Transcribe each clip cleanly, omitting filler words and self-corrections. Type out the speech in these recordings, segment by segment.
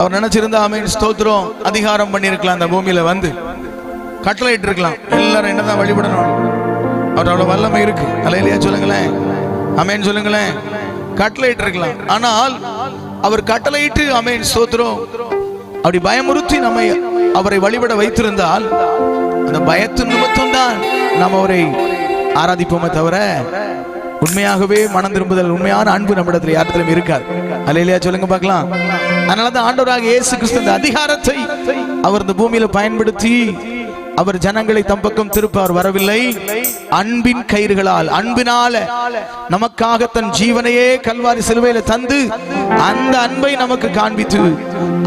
அவர் நினைச்சிருந்தா ஆமென் ஸ்தோத்திரம் அதிகாரம் பண்ணிருக்கலாம், அந்த பூமியில வந்து கட்டளை இட்டு இருக்கலாம், எல்லாரும் என்னதான் வழிபடணும். அவர் அவ்வளவு வல்லமை இருக்கு. அல்லேலூயா சொல்லுங்களேன், ஆமென் சொல்லுங்களேன். கட்டளை இட்டு இருக்கலாம், ஆனால் அவர் கட்டளையிட்டு ஆமென் ஸ்தோத்திரம் அப்படி பயமுறுத்தி நம்மை அவரை வழிபட வைத்திருந்தால் அந்த பயத்தின் நிமித்தம் தான் நாம் அவரை ஆராதிப்போமே தவிர உண்மையாகவே மனம் திரும்புதல், உண்மையான அன்பு நம்மிடத்தில் யாரிடத்திலும் இருக்காது. அல்லேலூயா சொல்லுங்க பார்க்கலாம். அதனாலதான் ஆண்டவராக இயேசு கிறிஸ்து இந்த அதிகாரத்தை அவர் இந்த பூமியில பயன்படுத்தி அவர் ஜனங்களை தம் பக்கம் திருப்ப அவர் வரவில்லை. அன்பின் கயிறுகளால், அன்பினால நமக்காக தன் ஜீவனையே கல்வாரி சிலுவையில தந்து அந்த அன்பை நமக்கு காண்பித்து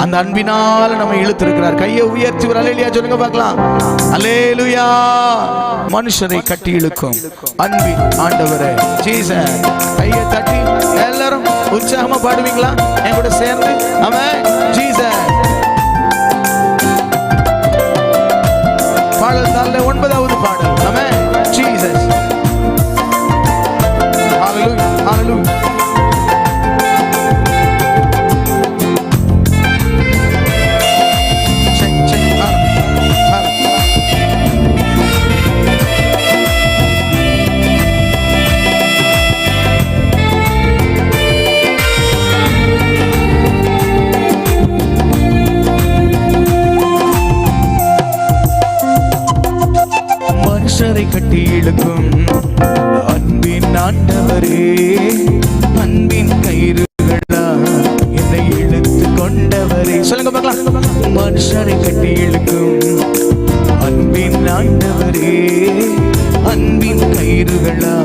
அந்த அன்பினால நம்ம இழுத்திருக்கிறார். கையை உயர்த்தி ஒரு அல்லேலூயா சொல்லுங்க பார்க்கலாம். அல்லேலூயா. மனுஷரை கட்டி இழுக்கும் அன்பின் ஆண்டவரே ஜீசஸ். கையை தட்டி எல்லாரும் உற்சாகமா பாடுவீங்களா என் கூட சேர்ந்து? Amen Jesus. பாடல் தாள 9வது பாடல். Amen Jesus. ஹalleluya ஹalleluya. மனுஷரை கட்டி இழுக்கும் அன்பின் ஆண்டவரே, அன்பின் கயிறுகளா என்னை இழுத்து கொண்டவரே. சொல்லுங்க பார்க்கலாம். மனுஷரை கட்டி இழுக்கும் அன்பின் ஆண்டவரே, அன்பின் கயிறுகளா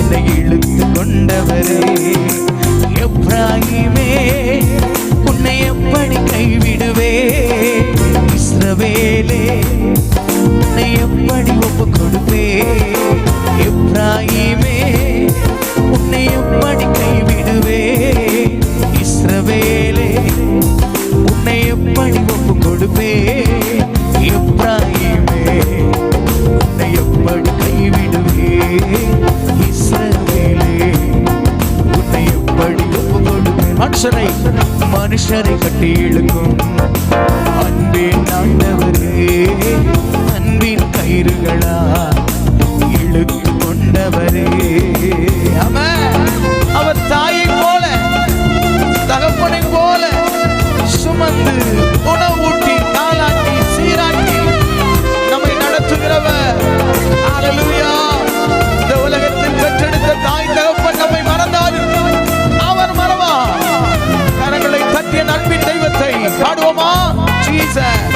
என்னை இழுத்து கொண்டவரே. எப்ராஹிமே உன்னை எப்படி கைவிடுவே, இஸ்ரவேலே உன்னை எப்படி ஒப்பு கொடுப்பே. எப்ராஹிமே உன்னை எப்படி கைவிடுவே, இஸ்ரவேலே உன்னை எப்படி ஒப்பு கொடுப்பே. எப்ராஹிமே உன்னை எப்படி கைவிடுவே, இஸ்ரவேலே உன்னை எப்படி ஒப்பு கொடுப்பே. மனுஷரை கட்டி இழுக்கும் அன்பின் ஆண்டவரே, அன்பின் கயிறுகளா இழுத்து கொண்டவரே. அவர் தாயை போல தகப்பனை போல சுமந்து உணவூட்டி தாளாட்டி சீராட்டி நம்மை நடத்துகிறவர். ஹalleluya. இந்த உலகத்தில் பெற்றெடுத்த தாய் தகப்பன் நம்மை மறந்தாலும் அவர் மறவா. கரங்களை தட்டிய அன்பின் தெய்வத்தை பாடுவோமா? ஜீசஸ்.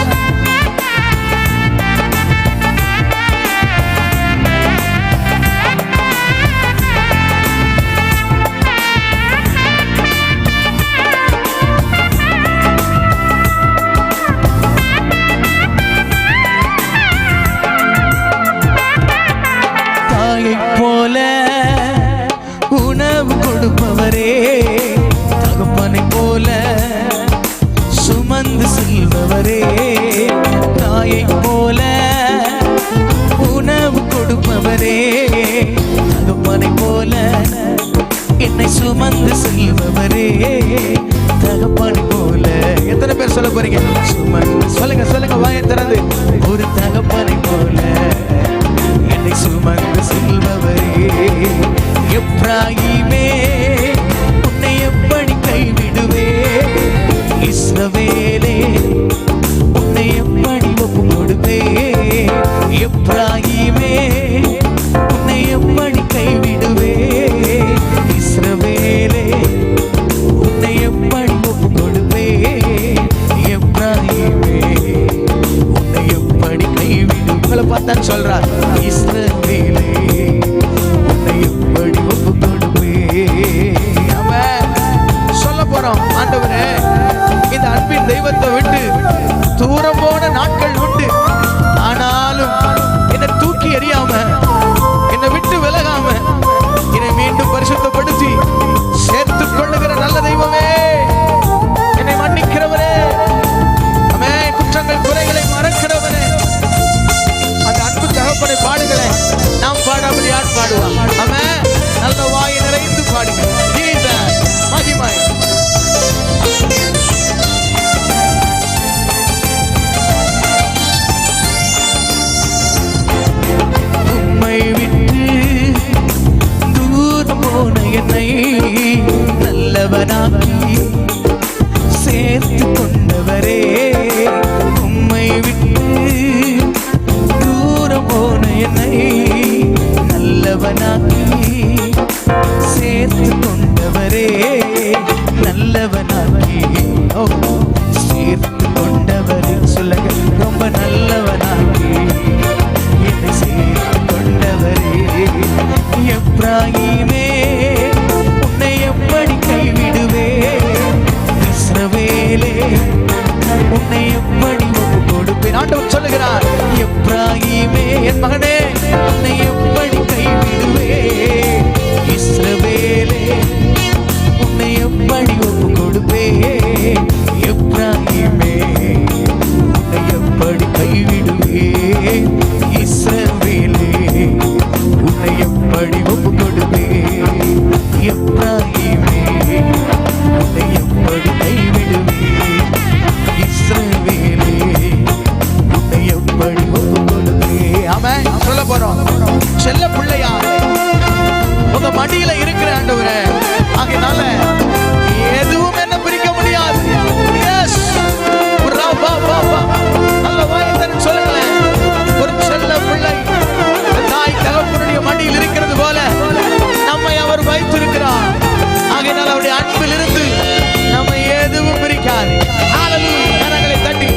போல உணவு கொடுப்பவரே, தகப்பனை போல சுமந்து செல்பவரே. தாயை போல உணவு கொடுப்பவரே, தகப்பனை போல என்னை சுமந்து செல்பவரே. தகப்பனை போல எத்தனை பேர் சொல்ல போறீங்க? சுமந்து சொல்லுங்க சொல்லுங்க வாயை திறந்து. ஒரு தகப்பனை போல என்னை சுமந்து செல்பவரே. எப்ராஹிமே உன்னை எப்படி கைவிடுவே, இஸ்ரவேலே உன்னை எப்படி ஒப்பு கொடுப்பே. எப்ராஹிமே உன்னை எப்படி கைவிடுவே, இஸ்ரவேலே உன்னை எப்படி ஒப்பு கொடுப்பே. எப்ராஹிமே உன்னை எப்படி கைவிடு. உங்களை பார்த்தான் சொல்றார், இஸ்ரவேலே உன்னை எப்படி ஒப்பு கொடுப்பே. சொல்ல போறோம், ஆண்டவரே இந்த அன்பின் தெய்வத்தை சேர்த்து கொண்டவரே, உம்மை விட்டு தூரம் போன என்னை நல்லவனாக்கி சேர்த்து கொண்டவரே, நல்லவனாக்கி சேர்த்து கொண்டவரே, சொல்லுங்க, ரொம்ப நல்லவனாக்கி என்னை சேர்த்து கொண்டவரே. எப்ராஹீமே உன்னை எப்படி கைவிடுவே, இஸ்ரவேலே உன்னை எப்படி ஒப்பு கொடுப்பேன். ஆண்டவர் சொல்லுகிறார், எப்ராஹீமே என் மகனே உன்னை எப்படி கைவிடுவே, இஸ்ரவேலே உன்னை எப்படி ஒப்பு கொடுப்பே. எப்ராஹீமே உன்னை எப்படி கைவிடுவே, இஸ்ரவேலே உன்னை எப்படி ஒப்பு கொடுப்பே. எப்ராஹீமே உன்னை எப்படி கைவிடுவே, இஸ்ரவேலே உன்னை எப்படி ஒப்பு கொடுப்பே. ஆமென். சொல்ல போறோம், செல்ல பிள்ளையா உங்க மடியில இருக்கிற ஆண்டவரே, ஆகையினால எதுவும் என்ன பிரிக்க முடியாது. எஸ், நல்ல வாய்த்தன் சொல்லுங்களேன். ஒரு செல்ல பிள்ளை தாய் தகப்பனுடைய மடியில் இருக்கிறது போல நம்மை அவர் வைத்திருக்கிறார். ஆகையினால அவருடைய அன்பில் இருந்து நம்மை எதுவும் பிரிக்காது. ஹல்லேலூயா. கரங்களை தட்டி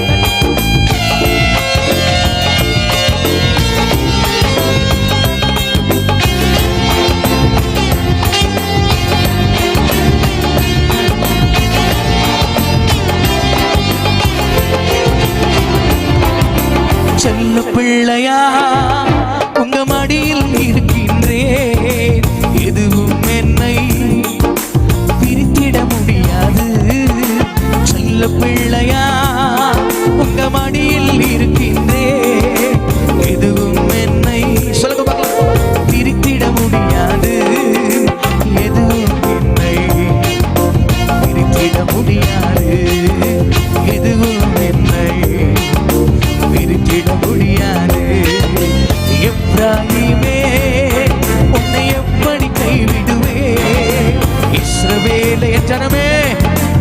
செல்ல பிள்ளையா உங்க மடியில் இருக்கின்றேன், எதுவும் என்னை பிரித்திட முடியாது. செல்ல பிள்ளையா உங்க மடியில் இருக்கின்றேன், எதுவும் என்னை சொல்லுங்க பார்க்கலாம், பிரித்திட முடியாது. எதுவும் என்னை பிரித்திட முடியாது, எதுவும் என்னை பிரித்திட முடியாது. எப்ராஹீமே உன்னை எப்படி கைவிடுவே, இஸ்ரவேலே என் ஜனமே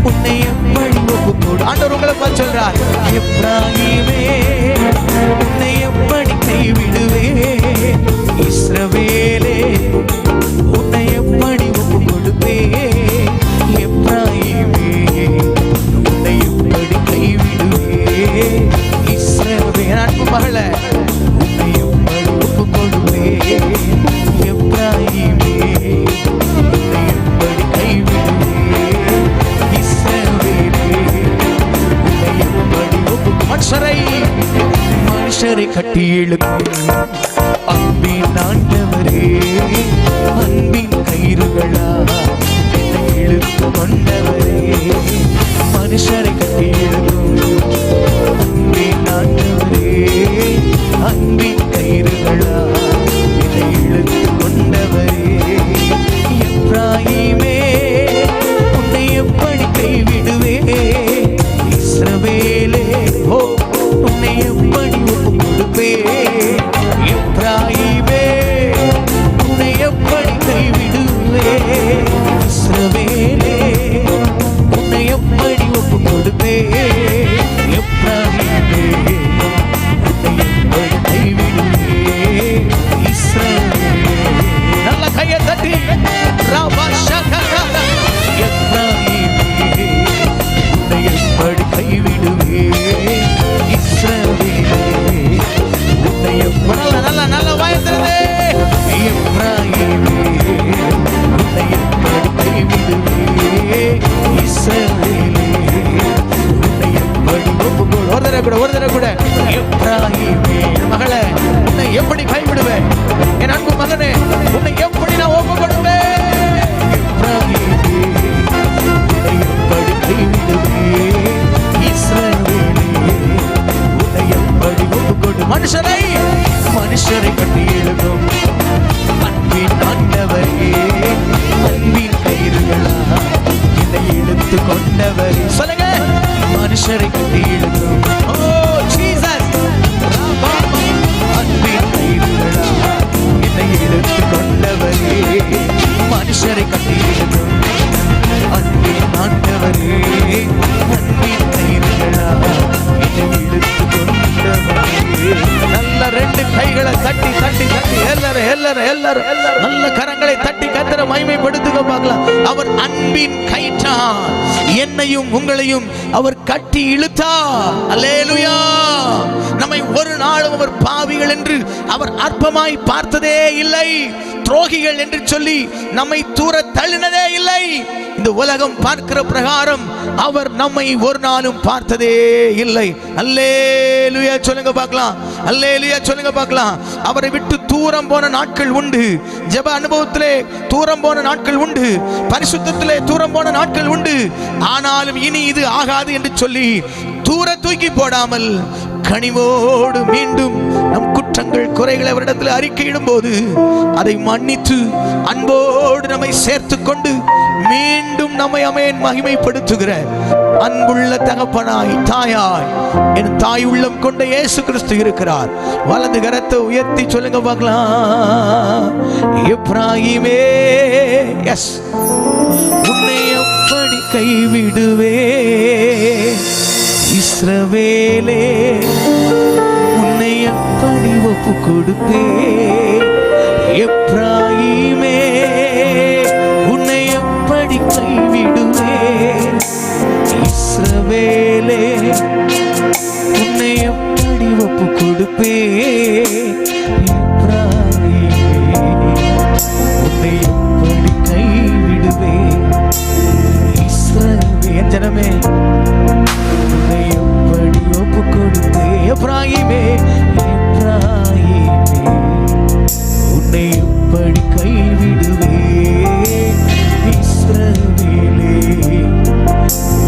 உன்னை எப்படி ஒப்பு கொடு. ஆண்டவர் உங்களை பார்த்து சொல்றார், எப்ராஹீமே உன்னை எப்படி கைவிடுவே, இஸ்ரவேலே உன்னை எப்படி ஒப்பு கொடுப்பே. எப்ராஹீமே உன்னை எப்படி கைவிடுவே, இஸ்ரவேலே அன்பு மகளே உன்னை எப்படி ஒப்பு கொடுப்பே. எப்ராஹீமே உன்னை எப்படி கைவிடுவே, இஸ்ரவேலே உன்னை எப்படி ஒப்பு. மனுஷரை கட்டி இழுக்கும் அன்பின் ஆண்டவரே, அன்பின் கயிறுகளா என்னை இழுத்து கொண்டவரே. மனுஷரை கட்டி இழுக்கும் அன்பின் ஆண்டவரே, அன்பின் கயிறுகளா என்னை இழுத்து கொண்டவரே. எப்ராஹீமே உன்னை எப்படி கைவிடுவே, இஸ்ரவேலே உன்னை எப்படி ஒப்பு கொடுப்பே. எப்ராஹீமே உன்னை எப்படி கைவிடுவே, இஸ்ரவேலே உன்னை எப்படி ஒப்பு கொடுப்பே. எப்ராஹீமே உன்னை எப்படி கைவிடுவே, இஸ்ரவேலே. நல்ல கையை தட்டி எப்ராஹீமே உன்னை எப்படி கைவிடுவே, இஸ்ரவேலே உன்னை எப்படி. நல்ல வாய்த்திருந்தே. எப்ராஹீமே உன்னை எப்படி கைவிடுவே, இஸ்ரவேலே உன்னை எப்படி ஒப்பு கொடு. ஒரு தடவை கூட எப்ராஹீமே மகளே உன்னை எப்படி கைவிடுவேன், என் அன்பு மகனே உன்னை எப்படி நான் ஒப்பு கொடுப்பேன். எப்ராஹீமே உன்னை எப்படி கைவிடுவே, இஸ்ரவேலே உன்னை எப்படி ஒப்பு கொடு. மனுஷரை கட்டி எழுதும் அன்பின் ஆண்டவரே, அன்பின் கயிறுகளா என்னை இழுத்து கொண்டவரே. சொல்லுங்க, மனுஷரை கட்டி எழுதும் அன்பின் கயிறுகளா என்னை இழுத்து கொண்டவரே. மனுஷரை கட்டி எழுதும் அன்பின் ஆண்டவரே, அன்பின் என்னையும் உங்களையும் அவர் கட்டி இழுத்தார். அல்லேலூயா. நம்மை ஒரு நாளும் அவர் பாவிகள் என்று அவர் அற்பமாய் பார்த்ததே இல்லை. துரோகிகள் என்று சொல்லி நம்மை தூர தள்ளினதே இல்லை. இந்த உலகம் பார்க்கிற பிரகாரம் அவர் நம்மை ஒரு நாளும் பார்த்ததே இல்லை. அல்லேலூயா சொல்லுங்க பார்க்கலாம். அல்லேலூயா சொல்லுங்க பார்க்கலாம். அவரை விட்டு தூரம் போன நாட்கள் உண்டு. ஜெப அனுபவத்திலே தூரம் போன நாட்கள் உண்டு. பரிசுத்தத்திலே தூரம் போன நாட்கள் உண்டு. ஆனாலும் இனி இது ஆகாது என்று சொல்லி தூர தூக்கி போடாமல் கனிவோடு மீண்டும் நம் குற்றங்கள் குறைகளை அவரிடத்தில் அறிக்கையிடும் போது அதை மன்னித்து அன்போடு நம்மை சேர்த்து கொண்டு மீண்டும் நம்மை அமேன் மகிமைப்படுத்துகிற அன்புள்ள தகப்பனாய் தாயாய் என் தாய் உள்ளம் கொண்ட இயேசு கிறிஸ்து இருக்கிறார். வலது கரத்தை உயர்த்தி சொல்லுங்க பார்க்கலாம். எப்ராயிமே, எஸ், உன்னை எப்படி கைவிடுவே, இஸ்ரவேலே உன்னை எப்படி ஒப்பு கொடுப்பே, எப்ராயிமே உன்னை எப்படி கைவிடுவே, இஸ்ரவேலே உன்னை எப்படி ஒப்பு கொடுப்பே, எப்ராயிமே உன்னை எப்படி கைவிடுவே, இஸ்ரவேலே ஜனமே எப்ராயிமே, எப்ராயிமே உன்னை எப்படி கைவிடுவே, இஸ்ரவேலே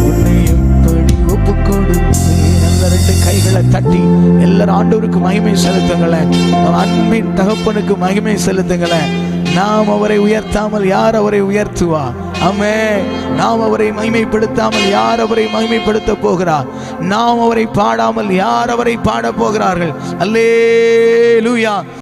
உன்னை எப்படி ஒப்புக்கொடுப்பே. நல்ல ரெண்டு கைகளை தட்டி எல்லாரும் ஆண்டவருக்கு மகிமை செலுத்துங்களேன். அன்பின் தகப்பனுக்கு மகிமை செலுத்துங்களேன். நாம் அவரை உயர்த்தாமல் யார் அவரை உயர்த்துவார்? ஆமென். நாம் அவரை மகிமைப்படுத்தாமல் யார் அவரை மகிமைப்படுத்த போகிறார்? நாம் அவரை பாடாமல் யார் அவரை பாட போகிறார்கள்? அல்லேலூயா.